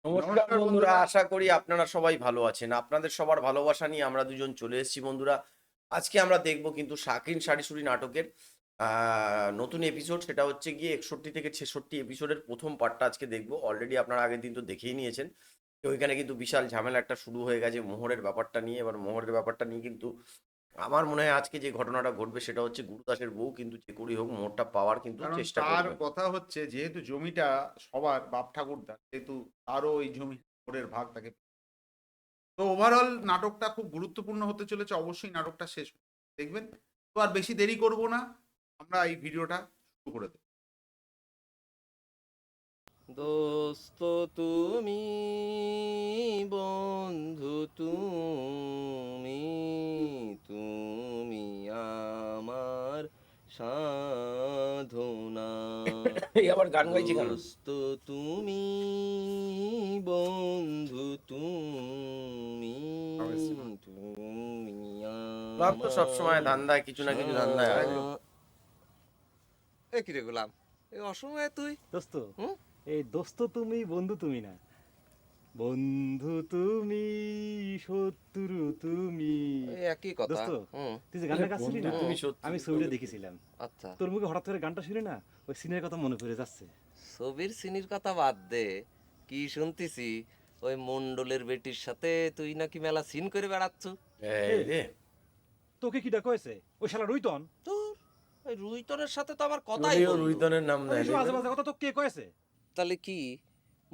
নমস্কার নমস্কার বন্ধুরা, বন্ধুরা। আশা করি আপনারা সবাই ভালো আছেন। আপনাদের সবার ভালোবাসা নিয়ে আমরা দুজন চলে এসেছি বন্ধুরা। আজকে আমরা দেখব কিন্তু শাকিন শাড়ি-সুড়ি নাটকের আ নতুন এপিসোড, সেটা হচ্ছে গিয়ে ৬১ থেকে ৬৬ এপিসোডের ১ম পার্টটা আজকে দেখব। অলরেডি আপনারা আগের দিন তো দেখেই নিয়েছেন। তো ওইখানে কিন্তু বিশাল ঝামেলা একটা শুরু হয়ে গেছে মোহরের ব্যাপারটা নিয়ে। এবার মোহরের ব্যাপারটা নিয়ে কিন্তু আমার মনে হয় আজকে যে ঘটনাটা ঘটবে সেটা হচ্ছে গুরুদাসের বউ কিন্তু যে করেই হোক মোহরটা পাওয়ার কিন্তু কারণ চেষ্টা তার করবে। কথা হচ্ছে যেহেতু জমিটা সবার বাপ ঠাকুরদার, সেহেতু তারও ওই জমি ওরের ভাগ তাকে। তো ওভারঅল নাটকটা খুব গুরুত্বপূর্ণ হতে চলেছে, অবশ্যই নাটকটা শেষ দেখবেন। তো আর বেশি দেরি করব না, আমরা এই ভিডিওটা শুরু করে দেব। দোস্ত তুমি, বন্ধু তুমি, তুমি আমার সাধনা। এই আবার গান গাইছে কেন? দোস্ত তুমি, বন্ধু তুমি, তুমি ক্লাব তো সবসময় আমার ধান্দায় কিছু না কিছু ধান্দায় আছে। একদম। এ কিরে গোলাম, এই অসময়ে তুই? দোস্ত, হুম? এই দোস্ত তুমি, বন্ধু তুমি না। বন্ধু তুমি, শত্রু তুমি। ওই একই কথা। দোস্ত, হুম। তুই যে গানটা গাচ্ছিলি বন্ধু না, তুমি সত্যি আমি ছবিটা দেখেছিলাম। আচ্ছা, তোর মুখে হঠাৎ করে গানটা শুনে না, ওই সিনের কথা মনে পড়ে যাচ্ছে। ছবির সিনির কথা বাদ দে। কি শুনতিছি, ওই মন্ডলের বেটির সাথে তুই নাকি মেলা সিন করে বেড়াচ্ছ। এই রে, তোকে কি ডাকা হয়েছে? ওই শালা রুইতন। তোর ওই রুইতনের সাথে তো আমার কথাই যদিও বললো। রুইতনের নাম নেয় ওইসব আজে বাজে কথা তো কে কয়েছে? তাহলে কি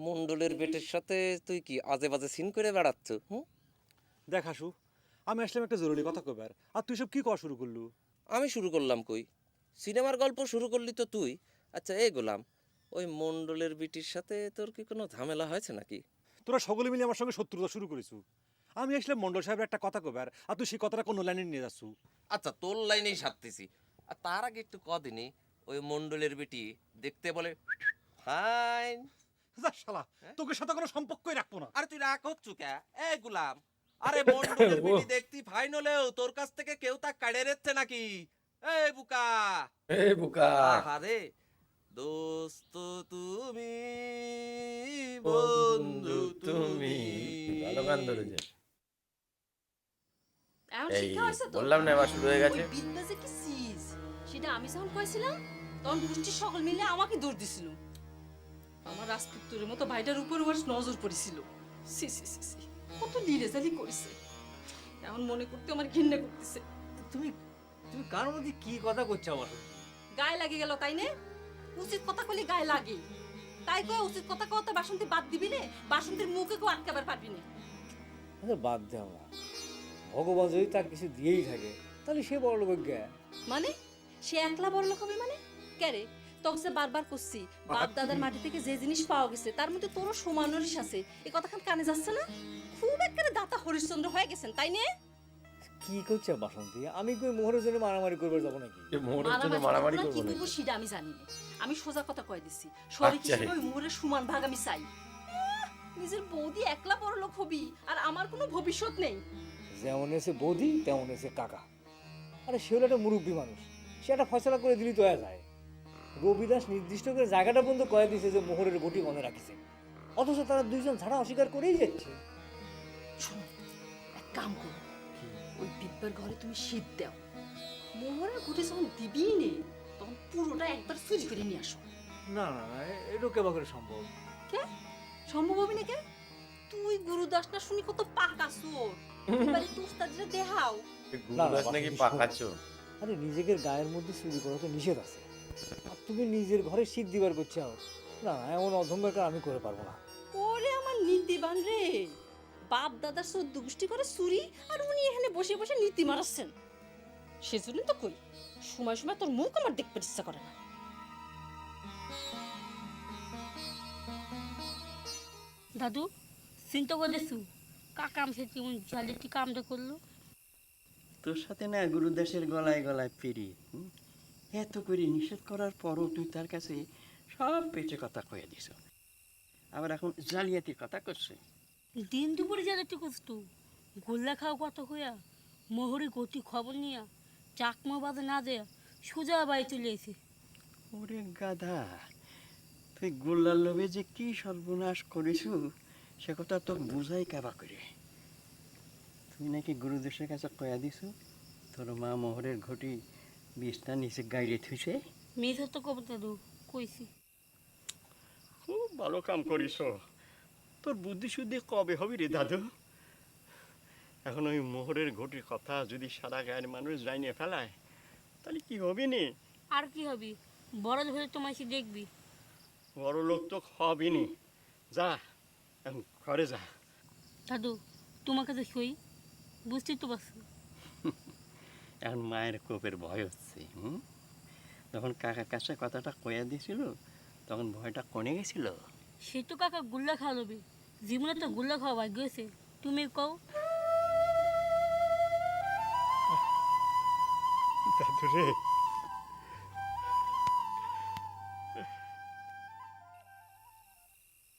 মন্ডলের বেটির সাথে তুই কি আজে বাজে সিন করে বেড়াচ্ছ? হুম? দেখ হাসু, আমি আসলাম একটা জরুরি কথা কইবার, আর তুই সব কি করা শুরু করলু? আমি শুরু করলাম কই? সিনেমার গল্প শুরু করলি তো তুই। আচ্ছা এই গোলাম, ওই মন্ডলের বিটির সাথে তোর কি কোনো ঝামেলা হয়েছে নাকি? তোরা সকলে মিলে আমার সঙ্গে শত্রুতা শুরু করেছু। আমি আসলাম মন্ডল সাহেবের একটা কথা কইবার, আর তুই সেই কথাটা কোনো লাইনে নিয়ে যাচ্ছু। আচ্ছা তোর লাইনেই সারতেছি। আর তার আগে একটু কদিনই ওই মন্ডলের বেটি দেখতে বলে ফাইন। যা শালা, হ্যাঁ? তোকে সাথে কোনো সম্পর্কই রাখবো না। আরে তুই রাগ হচ্ছু কে? এ গুলাম, আরে মন্ডলের বেটি দেখতি ফাইন হলেও তোর কাছ থেকে কেউ তা কাড়ে নিচ্ছে নাকি? এই বুকা, এই বোকা, আহারে, দোস্ত তুমি, বন্ধু বন্ধু তুমি। তুমি। ভালো গান ধরেছে। এখন এই শিক্ষা হয়েছে তো। বললাম না, এবার শুরু হয়ে গেছে। ওই বিদ্যা যে কি চিজ সেটা আমি যখন কইছিলাম তখন গোষ্ঠীর সকল মিলে আমাকে দৌড় দিছিল। আমার রাজপুত্রের মতো ভাইটার উপর ওর নজর পড়েছিল। সি সি সি সি, কত লিরেজালি করেছে। এখন মনে করতে আমার ঘৃণা করতেছে। তুমি তুমি কার মধ্যে কি কথা করছো আমার? গায়ে লাগে গেল তাই না? উচিত কথা কইলে গায়ে লাগে। তাই কয় উচিত কথা কওতে বাসন্তী বাদ দিবি না, বাসন্তীর মুখে কেউ আটকাবার পারবি না। আচ্ছা বাদ দে আমরা, ভগবান যদি তার কিছু দিয়েই থাকে তাহলে সে বড় লোক জ্ঞা। মানে সে একলা বড় লোক হবে মানে? কেরে তোকে যে বারবার করছি বাপ দাদার মাটি থেকে যে জিনিস পাওয়া গেছে তার মধ্যে তোরও সমান হরিশ আছে, এই কথাখান কানে যাচ্ছে না? খুব একেবারে দাতা হরিশ্চন্দ্র হয়ে গেছেন তাই না? কি করছে বাসন্তী? আমি কই মোহরের জন্য মারামারি করবে যাবো নাকি? যে মোহরের জন্য মারামারি কি করবো করবো নাকি? সেটা আমি জানি না। আমি সোজা কথা কয়ে দিচ্ছি, শরীর আচ্ছা। হিসেবে ওই মোহরের সমান ভাগ আমি চাই। নিজের বৌদি একলা বড় লোক হবি আর আমার কোনো ভবিষ্যৎ নেই। যেমন এসে বৌদি তেমন এসে কাকা। আরে সে হলো একটা মুরব্বী মানুষ, সে একটা ফয়সলা করে দিলি তো হয়ে যায়। রবিদাস নির্দিষ্ট করে জায়গাটা পর্যন্ত কয়ে দিয়েছে যে মোহরের গটি মনে রাখিছে, অথচ তারা দুইজন ছাড়া অস্বীকার করেই যাচ্ছে। শোনো, এক কাম করো, ওই বিদ্যার ঘরে তুমি শীত দাও, মোহরের ঘুটে যখন দিবি নে তখন পুরোটা একবার চুরি করে নিয়ে আসো। না না না, এটা কেবা করে সম্ভব? কে সম্ভব হবে না? কে তুই গুরুদাস না শুনি কত পাকা চোর, এবারে তুস্তাদিরে দেখাও। গুরুদাস নাকি পাকাচ্ছ? আরে নিজেদের গায়ের মধ্যে চুরি করা তো নিষেধ আছে, আর তুমি নিজের ঘরে শীত দিবার করছো। না না, এমন অধম্যের কাজ আমি করে পারবো না। ওরে আমার নীতিবান রে, বাপ দাদার চোদ্দ গোষ্ঠী করে চুরি আর উনি এখানে বসে বসে নীতি মারাচ্ছেন। সেজন্য তো কই সময় সময় তোর মুখ আমার দেখতে ইচ্ছা করে না। দাদু চিন্তা করেছু কাকা আমসে কেমন জালিটি কামটা করলো? তোর সাথে না গুরুদাসের গলায় গলায় পেরি, এত করে নিষেধ করার পরও তুই তার কাছে সব পেটে কথা কয়ে দিস, আবার এখন জালিয়াতির কথা করছে। দিন দুপুরে জালিটি করতো, গোল্লা খাওয়া কত হইয়া মোহরি গতি খবর নিয়া চাকমা বাজে না দেয়া সোজা বাড়ি চলে এসে। ওরে গাধা, তুই গোল্লার লোভে যে কি সর্বনাশ করিস সে কথা তো বুঝাই কাবা করে। তুমি নাকি গুরুদেশের কাছে কয়া দিছো তোর মা মোহরের ঘটি বিছনা নিচে গাইড়ে থুইছে। মেয়ে তো কবে দাদু কইছি। খুব ভালো কাম করিস। তোর বুদ্ধি শুদ্ধি কবে হবি রে দাদু? এখন ওই মোহরের ঘটির কথা যদি সারা গায়ের মানুষ জানিয়ে ফেলায় তাহলে কি হবে নি? আর কি হবি, বড় হলে তোমায় সে দেখবি। বড় লোক তো হবি নি। যা এখন ঘরে যা। দাদু তোমাকে তো সই, বুঝতেই তো পারছো। এখন মায়ের কোপের ভয় হচ্ছে। যখন কাকার কাছে কথাটা কয়া দিয়েছিল তখন ভয়টা কমে গেছিল। সে তো কাকা গুল্লা খাওয়াবে, জীবনে তো গুল্লা খাওয়া ভাগ্য হয়েছে। তুমি কও। দাদু রে,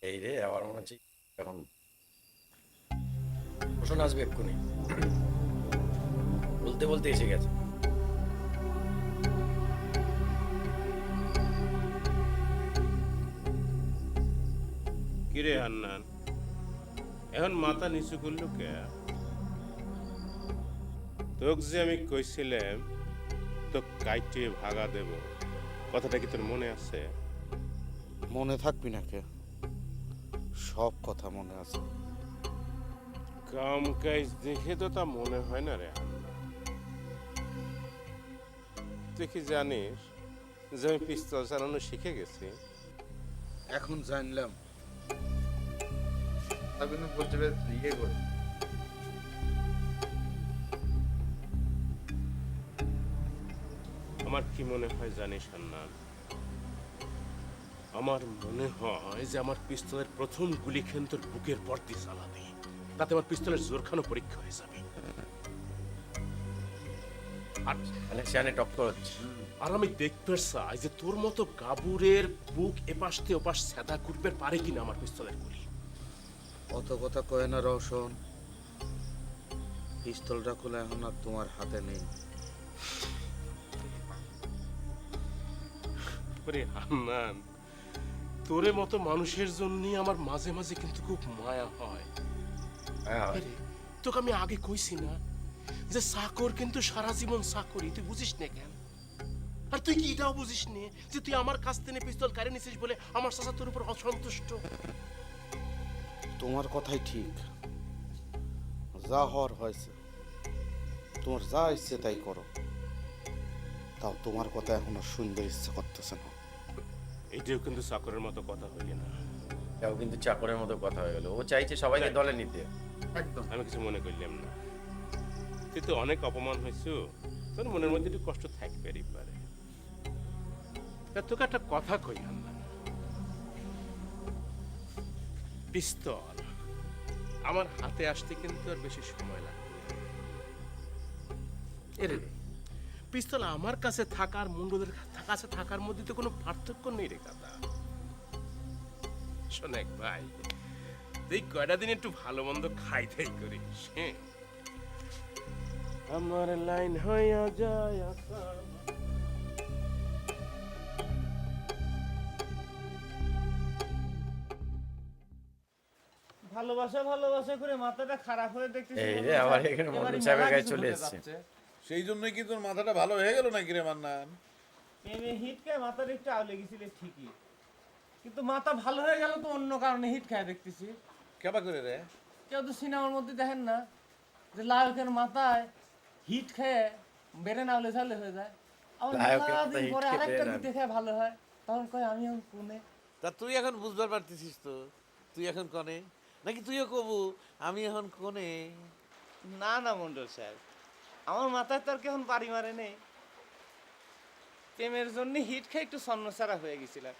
এই রে আবার মনে হচ্ছে এখন প্রশ্ন আসবে এক্ষুনি, বলতে বলতে এসে গেছে। কিরে হান্নান, এখন মাথা নিচু করলো কে? তোকে যে আমি কইছিলাম তো কাইটে ভাগা দেব, কথাটা কি তোর মনে আছে? মনে থাকবি না কে? সব কথা মনে আছে। কাম কাজ দেখে তো তা মনে হয় না রে হান্নান। তুই কি জানিস যে আমি পিস্তল চালানো শিখে গেছি? এখন জানলাম। তবে না বলতে হবে ইয়ে করে। আমার কি মনে হয় জানিস হান্নান? আমার মনে হয় যে আমার পিস্তলের প্রথম গুলি খেন তোর বুকের পর দিয়ে চালাবি, তাতে আমার পিস্তলের জোরখানো পরীক্ষা হয়ে যাবে। মানে সেখানে টক্কর হচ্ছে। আর আমি দেখতে চাই যে তোর মতো গাবুরের বুক এপাশ থেকে ওপাশ সেদা করবে পারে কিনা আমার পিস্তলের গুলি। অত কথা কয় না রওশন। পিস্তলটা খুলে এখন আর তোমার হাতে নেই। ওরে হান্নান, তোরে মতো মানুষের জন্য আমার মাঝে মাঝে কিন্তু খুব মায়া হয়। হ্যাঁ, আরে, তোকে আমি আগে কইছি না যে চাকর কিন্তু সারা জীবন চাকরি, তুই বুঝিস না কেন? আর তুই কি এটাও বুঝিস নে যে তুই আমার কাছ থেকে পিস্তল কাড়ে নিছিস বলে আমার চাচা তোর উপর অসন্তুষ্ট? তোমার কথাই ঠিক। যা হওয়ার হয়েছে, তোমার যা ইচ্ছে তাই করো। তাও তোমার কথা এখনো সুন্দর ইচ্ছে করতেছে না। এটাও কিন্তু চাকরের মতো কথা হইলি না। এটাও কিন্তু চাকরের মতো কথা হয়ে গেল। ও চাইছে সবাইকে দলে নিতে। একদম। আমি কিছু মনে করলাম না। তুই তো অনেক অপমান হয়েছো, তোর মনের মধ্যে একটু কষ্ট থাকবেই পারে। তা তোকে একটা কথা কই হান্নান, পিস্তল আমার হাতে আসতে কিন্তু আর বেশি সময় লাগবে না। এরে পিস্তল আমার কাছে থাকার মন্ডলের কাছে থাকার মধ্যে তো কোনো পার্থক্য নেই রে কথা। শোনেক ভাই, তুই কয়টা দিন একটু ভালো মন্দ খাই খাই করিস। হ্যাঁ, আমার লাইন হইয়া যায় আশা। ভালোবাসা ভালোবাসা করে মাথাটা খারাপ হয়ে দেখতেছি। এই রে আবার এখানে মন্ডল সাহেবের গায়ে চলে এসছে। সেই জন্যই কি তোর মাথাটা ভালো হয়ে গেল নাকি রে মান্নান? প্রেমে হিট খায় মাথার একটু আউলে গেছিল ঠিকই, কিন্তু মাথা ভালো হয়ে গেল তো অন্য কারণে হিট খায় দেখতেছি। কেবা করে রে? কেউ তো সিনেমার মধ্যে দেখেন না যে নায়কের মাথায় হিট খেয়ে বেড়ে না হলে ঝালে হয়ে যায়, আবার নায়কের মেলা মাথায় দিন হিট পরে খেয়ে আরেকটা বেড়ে না। দেখে ভালো হয়, তখন কয় আমি এখন কোনে। তা তুই এখন বুঝবার পারতেছিস তো তুই এখন কনে, নাকি তুইও কবু আমি এখন কোনে? না না মন্ডল সাহেব, আমার মাথায় তো আর কেমন বাড়ি মারে নেই। প্রেমের জন্য হিট খেয়ে একটু সন্ন্যসারা হয়ে গেছিলাম।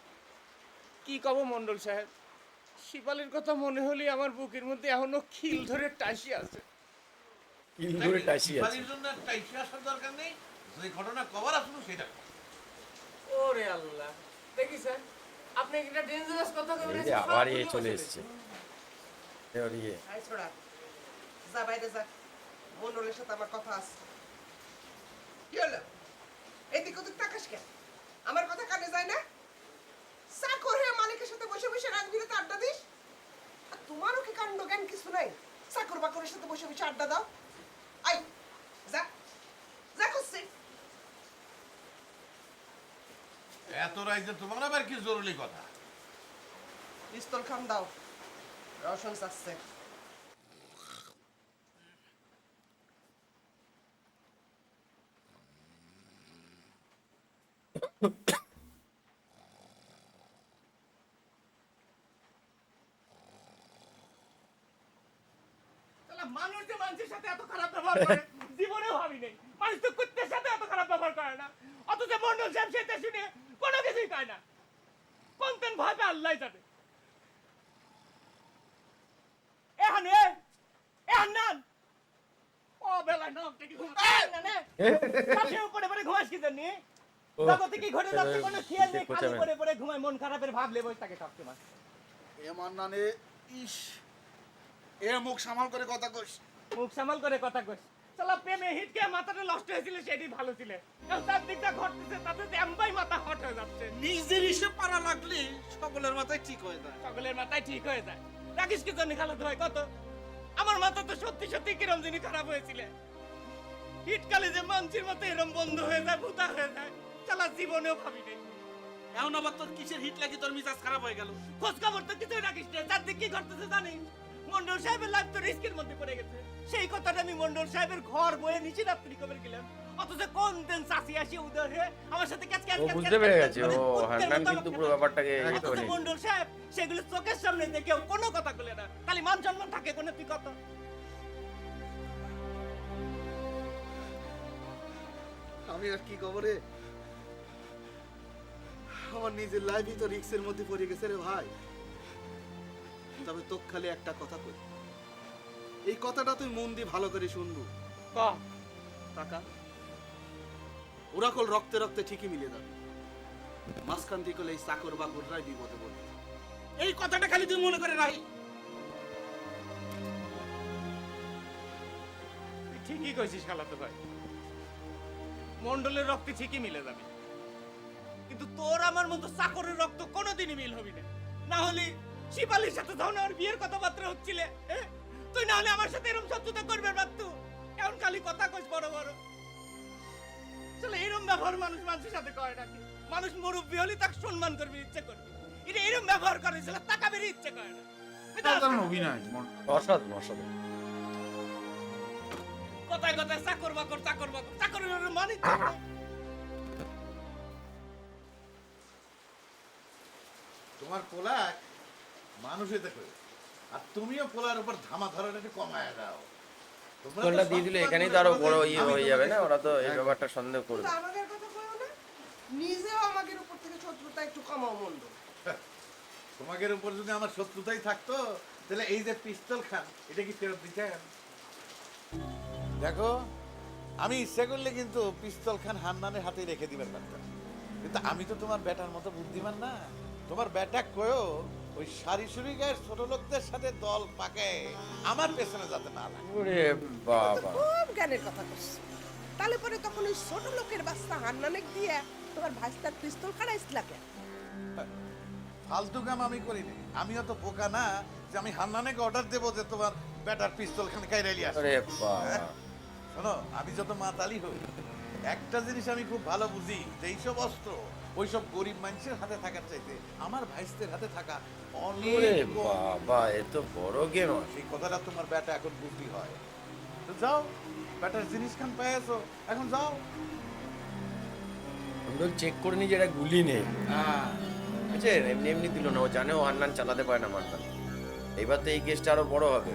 কি কব মন্ডল সাহেব, শিপালির কথা মনে হলে আমার বুকের মধ্যে এখনো খিল ধরে টাইসি আছে। কিল ধরে টাইসি আছে। জন্য একটা ইতিহাসের দরকার নেই, যে ঘটনা কভার আসলো সেটা। ওরে আল্লাহ, দেখিছেন আপনি একটা ডেঞ্জারাস কথা এই বলেছেন। যে আবার এ চলে এসছে। এবার ইয়ে আই ছোড়া, যা বাইরে যা, মন্ডলের সাথে আমার কথা আছে। কি হলো? এদিক ওদিক তাকাস কেন? আমার কথা কানে যায় না? চাকর হয়ে মালিকের সাথে বসে বসে রাত বিরাতে আড্ডা দিস? আর তোমারও কি চাকর বাকরের সাথে বসে বসে আড্ডা দাও। আই যা যা করছি। এত রাইতে তোমার আবার কি জরুরি কথা? পিস্তল খান দাও, রওশন চাচ্ছে। মানুষ যে মানুষের সাথে এত খারাপ ব্যবহার করে জীবনেও ভাবি নেই। মানুষ তো কুত্তের সাথে এত খারাপ ব্যবহার করে না, অথচ মন্ডল সাহেব সেটা শুনে কোনো কিছুই কয় না। কোনতেন ভয় পেয়ে আল্লাহ জানে। ও বেলা নাম থেকে পরে পরে ঘুমাস কি জানি জগতে কি ঘটে যাচ্ছে কোনো খেয়াল নেই, খালি পরে পরে ঘুমায়, মন খারাপের ভাব লেবই থাকে সবসময়। এ মান্নানে ইস এ মুখ সামাল করে কথা কইস। মুখ সামাল করে কথা কইস। শালা প্রেমে হিটকে মাথাটা নষ্ট হয়েছিল সেটাই ভালো ছিল। এখন তার দিকটা ঘটতেছে তাতে এমবাই মাথা হট হয়ে যাচ্ছে। নিজের হিসেব পারা লাগলে সকলের মাথায় ঠিক হয়ে যায়। সকলের মাথায় ঠিক হয়ে যায়। রাখিস কি জন্য খালাতো হয় কত? আমার মাথা তো সত্যি সত্যি কিরম জিনিস খারাপ হয়েছিল। হিটকালে যে মানসির মতো এরম বন্ধ হয়ে যায়, ভূতা হয়ে যায়, শালা জীবনেও ভাবি নেই। এখন আবার তোর কিসের হিট লাগি তোর মিজাজ খারাপ হয়ে গেল? খোঁজ খবর তো কিছুই রাখিস না, যার দিক কি ঘটতেছে জানিস? মন্ডল সাহেবের লাইফ তো রিস্কের মধ্যে পড়ে গেছে। সেই কথাটা আমি মন্ডল সাহেবের ঘর বয়ে নিচে রাত্রি কবে গেলাম, অথচ কোন দিন চাষি আসি উদয় হয়ে আমার সাথে ক্যাচ ক্যাচ ও বুঝতে পেরে গেছে, ও হান্নান কিন্তু পুরো ব্যাপারটাকে এই করে নিয়েছে। মন্ডল সাহেব সেগুলো চোখের সামনে দেখেও কোনো কথা বলে না, খালি মান সম্মান থাকে কোনো তুই কত। আমি আর কি খবরে, আমার নিজের লাইফই তো রিক্সের মধ্যে পড়ে গেছে রে ভাই। তবে তোকে খালি একটা কথা কই, এই কথাটা তুই মন দিয়ে ভালো করে শুনবো। টাকা ওরা কল রক্তে রক্তে ঠিকই মিলে যাবে, মাঝখান থেকে এই চাকর বাকররাই বিপদে পড়বে। এই কথাটা খালি তুই মনে করে রাখি। তুই ঠিকই কইছিস খালাতো ভাই, মন্ডলের রক্তে ঠিকই মিলে যাবে, কিন্তু তোর আমার মতো চাকরের রক্ত কোনোদিনই মিল হবি না। না হলে শিপালির সাথে যখন আমার বিয়ের কথাবার্তা হচ্ছিলে, তুই না হলে আমার সাথে এরকম শত্রুতা করবে পারতো। এখন খালি কথা কইস বড় বড়। আসলে এরকম ব্যবহার মানুষ মানুষের সাথে করে নাকি? মানুষ মুরব্বী হলে তাকে সম্মান করবে, ইচ্ছে করবে। এটা এরকম ব্যবহার করে ছিল টাকা বেরিয়ে ইচ্ছে করে না। অভিনয় অসাধারণ অসাধারণ। কথায় কথায় চাকর বাকর চাকর বাকর, চাকরের মানে তোমার পোলা মানুষ হইতে করে, আর তুমিও পোলার উপর ধামা ধরাটা একটু কমায় দাও। তোমরা তো পিস্তলটা দিয়ে দিলে সব এখানেই তো কথা আরো বলে বড় আমি ইয়ে হয়ে যাবে না, ওরা তো এই একদম। ব্যাপারটা সন্দেহ করবে। কিন্তু আমাদের কথা কইও না, নিজেও আমাদের উপর থেকে শত্রুতা একটু কমাও মন্ডল। তোমাদের উপর যদি আমার শত্রুতাই থাকতো তাহলে এই যে পিস্তল খান এটা কি ফেরত দিতেন? দেখো, আমি ইচ্ছা করলে কিন্তু পিস্তল খান হান্নানের হাতে রেখে দিবেন পারতাম, কিন্তু আমি তো তোমার বেটার মতো বুদ্ধিমান না। তোমার বেটা কয়েও ওই সারিসুরি গায়ের ছোট লোকদের সাথে দল পাকে আমার পেছনে যাতে না লাগে। ওরে বাবা, খুব জ্ঞানের কথা করছিস। তাহলে পরে তখন ওই ছোট লোকের বাচ্চা হান্নানে দিয়ে তোমার ভাইস্তার পিস্তল কাটাইছ লাগে। ফালতু কাম আমি করিনি, আমিও তো বোকা না যে আমি হান্নানেকে অর্ডার দেবো যে তোমার বেটার পিস্তল খান কাইরাইলি আসে। আরে বাবা, শোনো, আমি যত মাতালি হই একটা জিনিস আমি খুব ভালো বুঝি, যে এইসব অস্ত্র ওইসব গরিব মানুষের হাতে থাকার চাইতে আমার ভাইস্তের হাতে থাকা ওরে অনেক কম। বাবা, এ তো বড় গেম। সেই কথাটা তোমার বেটা এখন বুদ্ধি হয়। তো যাও, বেটার জিনিস খান পেয়েছো, এখন যাও। আমি তো চেক করে নি যে এটা গুলি নেই, বুঝছে? এমনি এমনি দিল না, ও জানে ও হান্নান চালাতে পারে না মান্নান। এইবার তো এই কেসটা আরো বড় হবে।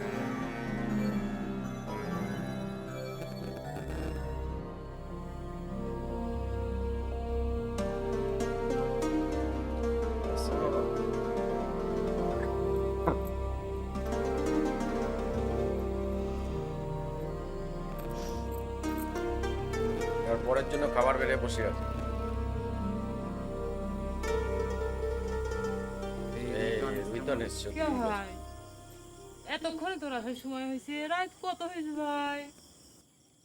এবার পরের জন্য খাবার বেড়ে বসে আছে। রুইতন এসছে। কে ভাই এতক্ষণে তোরা সময় হয়েছে, রাত কত হয়েছে ভাই?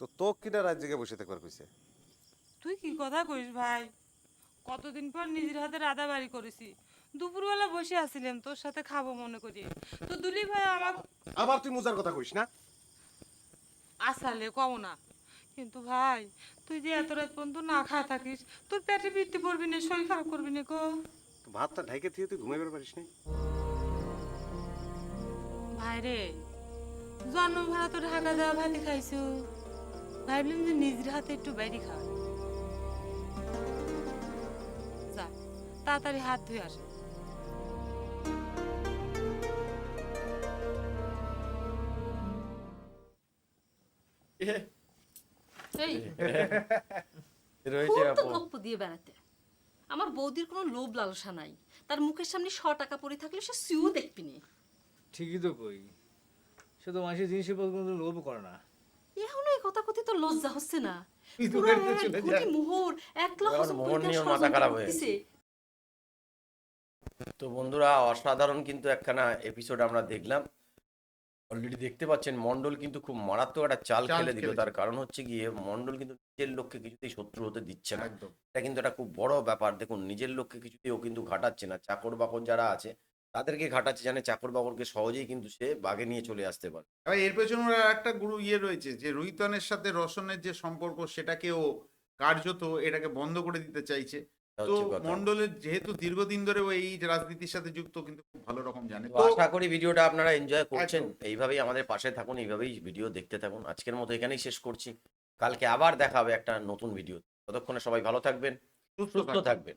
তো তোক কিটা রাত জেগে বসে থাকবার কইছে? তুই কি কথা কইস ভাই? কতদিন পর নিজের হাতে রাধা বাড়ি করেছি, দুপুরবেলা বসে আছিলাম তোর সাথে খাবো মনে করি, তো দুলি ভাই আবার তুই মোজার কথা কইস না। আসলে কও না, কিন্তু ভাই তুই যে এত রাত পর্যন্ত না খাওয়া থাকিস, তোর পেটে বৃত্তি পড়বি না, শরীর খারাপ করবি না গো। ভাতটা ঢাইকে দিয়ে তুই ঘুমাইবার পারিস না। ভাই রে, জন্ম ভাড়া তো ঢাকা দেওয়া ভাতে খাইছো, ভাবলাম যে নিজের হাতে একটু বাইরে খা। যা তাড়াতাড়ি হাত ধুয়ে আসে। এই রয়েছে খুব তো আপু। গপ্প দিয়ে বেড়াতে। আমার বৌদির কোনো লোভ লালসা নাই, তার মুখের সামনে 100 টাকা পড়ে থাকলে সে সিউ দেখবি নি। ঠিকই তো কই, সে তো মানুষের জিনিসের প্রতি কোনো লোভ করে না। এখন এই কথা কথি তো লজ্জা হচ্ছে না? তুই পুরো দোকানে এক চলে কোটি যা। মোহর, 1 লাখ এখন মোহর নিয়ে ওর মাথা খারাপ হয়ে গেছে। তো বন্ধুরা, অসাধারণ কিন্তু একখানা এপিসোড আমরা দেখলাম। অলরেডি দেখতে পাচ্ছেন মন্ডল কিন্তু খুব মারাত্মক একটা চাল চাল খেলে দিল। খেলেছে। তার কারণ হচ্ছে গিয়ে মন্ডল কিন্তু নিজের লোককে কিছুতেই শত্রু হতে দিচ্ছে না। একদম। এটা কিন্তু একটা খুব বড় ব্যাপার। দেখুন, নিজের লোককে কিছুতেই ও কিন্তু ঘাটাচ্ছে না। চাকর বাকর যারা আছে তাদেরকে ঘাটাচ্ছে, জানে চাকর বাকরকে সহজেই কিন্তু সে বাগে নিয়ে চলে আসতে পারে। এবার এর পেছনে ওর একটা গুরু রয়েছে যে রোহিতনের সাথে রসনের যে সম্পর্ক সেটাকে ও কার্যত এটাকে বন্ধ করে দিতে চাইছে। এটা তো হচ্ছে কথা। মন্ডলের যেহেতু দীর্ঘদিন ধরে ও এই রাজনীতির সাথে যুক্ত, কিন্তু খুব ভালো রকম জানে। তো তো আশা করি ভিডিওটা আপনারা এনজয় করছেন। একদম। এইভাবেই আমাদের পাশে থাকুন, এইভাবেই ভিডিও দেখতে থাকুন। আজকের মতো এখানেই শেষ করছি। কালকে আবার দেখা হবে একটা নতুন ভিডিও। ততক্ষণে সবাই ভালো থাকবেন, সুস্থ সুস্থ থাকবেন। থাকবেন।